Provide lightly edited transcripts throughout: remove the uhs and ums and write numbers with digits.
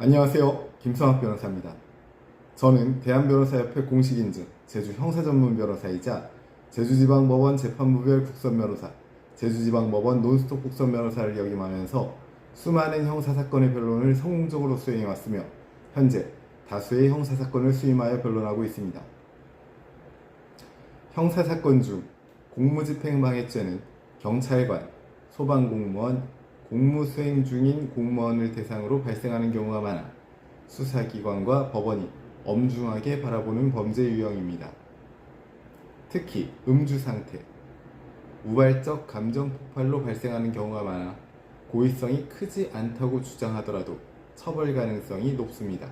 안녕하세요. 김성학 변호사입니다. 저는 대한변호사협회 공식인증 제주형사전문변호사이자 제주지방법원 재판부별 국선변호사, 제주지방법원 논스톱 국선변호사를 역임하면서 수많은 형사사건의 변론을 성공적으로 수행해왔으며 현재 다수의 형사사건을 수임하여 변론하고 있습니다. 형사사건 중 공무집행방해죄는 경찰관, 소방공무원, 공무수행 중인 공무원을 대상으로 발생하는 경우가 많아 수사기관과 법원이 엄중하게 바라보는 범죄 유형입니다. 특히 음주상태, 우발적 감정 폭발로 발생하는 경우가 많아 고의성이 크지 않다고 주장하더라도 처벌 가능성이 높습니다.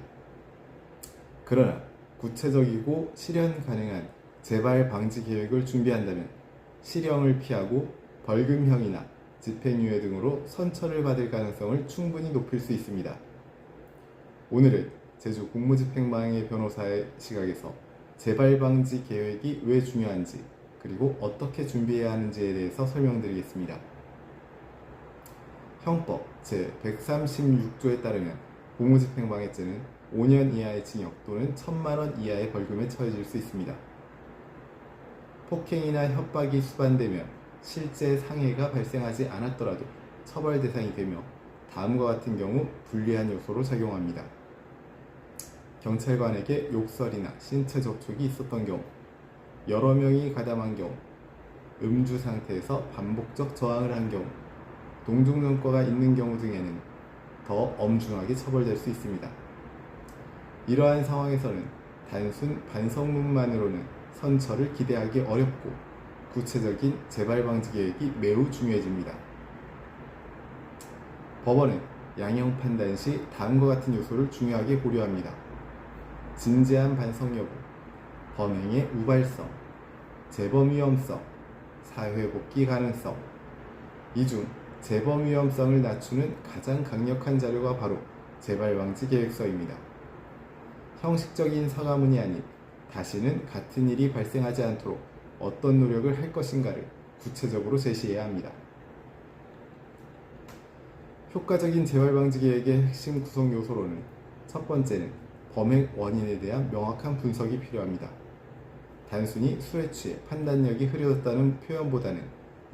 그러나 구체적이고 실현 가능한 재발 방지 계획을 준비한다면 실형을 피하고 벌금형이나 집행유예 등으로 선처를 받을 가능성을 충분히 높일 수 있습니다. 오늘은 제주 공무집행방해 변호사의 시각에서 재발방지 계획이 왜 중요한지 그리고 어떻게 준비해야 하는지에 대해서 설명드리겠습니다. 형법 제136조에 따르면 공무집행방해죄는 5년 이하의 징역 또는 1,000만원 이하의 벌금에 처해질 수 있습니다. 폭행이나 협박이 수반되면 실제 상해가 발생하지 않았더라도 처벌 대상이 되며 다음과 같은 경우 불리한 요소로 작용합니다. 경찰관에게 욕설이나 신체 접촉이 있었던 경우, 여러 명이 가담한 경우, 음주 상태에서 반복적 저항을 한 경우, 동중전과가 있는 경우 등에는 더 엄중하게 처벌될 수 있습니다. 이러한 상황에서는 단순 반성문만으로는 선처를 기대하기 어렵고 구체적인 재발방지 계획이 매우 중요해집니다. 법원은 양형 판단 시 다음과 같은 요소를 중요하게 고려합니다. 진지한 반성 여부, 범행의 우발성, 재범 위험성, 사회 복귀 가능성. 이 중 재범 위험성을 낮추는 가장 강력한 자료가 바로 재발방지 계획서입니다. 형식적인 사과문이 아닌 다시는 같은 일이 발생하지 않도록 어떤 노력을 할 것인가를 구체적으로 제시해야 합니다. 효과적인 재발방지 계획의 핵심 구성 요소로는 첫 번째는 범행 원인에 대한 명확한 분석이 필요합니다. 단순히 술에 취해 판단력이 흐려졌다는 표현보다는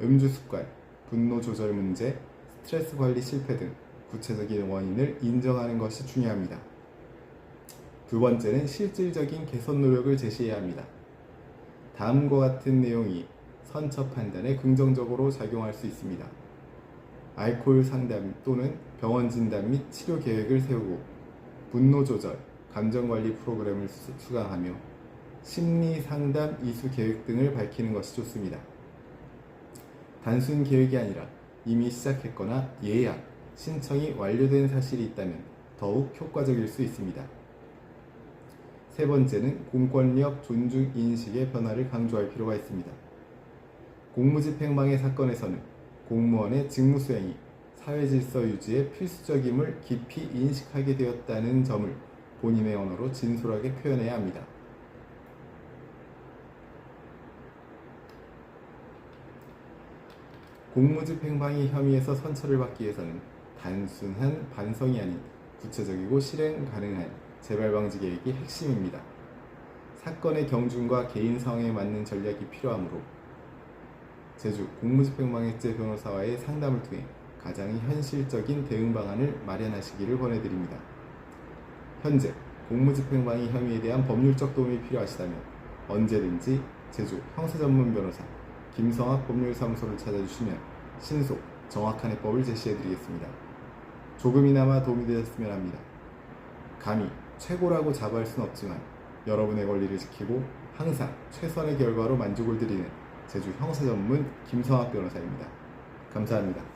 음주 습관, 분노 조절 문제, 스트레스 관리 실패 등 구체적인 원인을 인정하는 것이 중요합니다. 두 번째는 실질적인 개선 노력을 제시해야 합니다. 다음과 같은 내용이 선처 판단에 긍정적으로 작용할 수 있습니다. 알코올 상담 또는 병원 진단 및 치료 계획을 세우고 분노 조절, 감정 관리 프로그램을 수강하며 심리 상담 이수 계획 등을 밝히는 것이 좋습니다. 단순 계획이 아니라 이미 시작했거나 예약, 신청이 완료된 사실이 있다면 더욱 효과적일 수 있습니다. 세 번째는 공권력 존중 인식의 변화를 강조할 필요가 있습니다. 공무집행방해 사건에서는 공무원의 직무수행이 사회질서 유지에 필수적임을 깊이 인식하게 되었다는 점을 본인의 언어로 진솔하게 표현해야 합니다. 공무집행방해 혐의에서 선처를 받기 위해서는 단순한 반성이 아닌 구체적이고 실행 가능한 재발방지 계획이 핵심입니다. 사건의 경중과 개인 상황에 맞는 전략이 필요하므로 제주 공무집행방해죄 변호사와의 상담을 통해 가장 현실적인 대응 방안을 마련하시기를 권해드립니다. 현재 공무집행방해 혐의에 대한 법률적 도움이 필요하시다면 언제든지 제주 형사전문 변호사 김성학 법률사무소를 찾아주시면 신속, 정확한 해법을 제시해드리겠습니다. 조금이나마 도움이 되셨으면 합니다. 감히 최고라고 자부할 수는 없지만 여러분의 권리를 지키고 항상 최선의 결과로 만족을 드리는 제주 형사전문 김성학 변호사입니다. 감사합니다.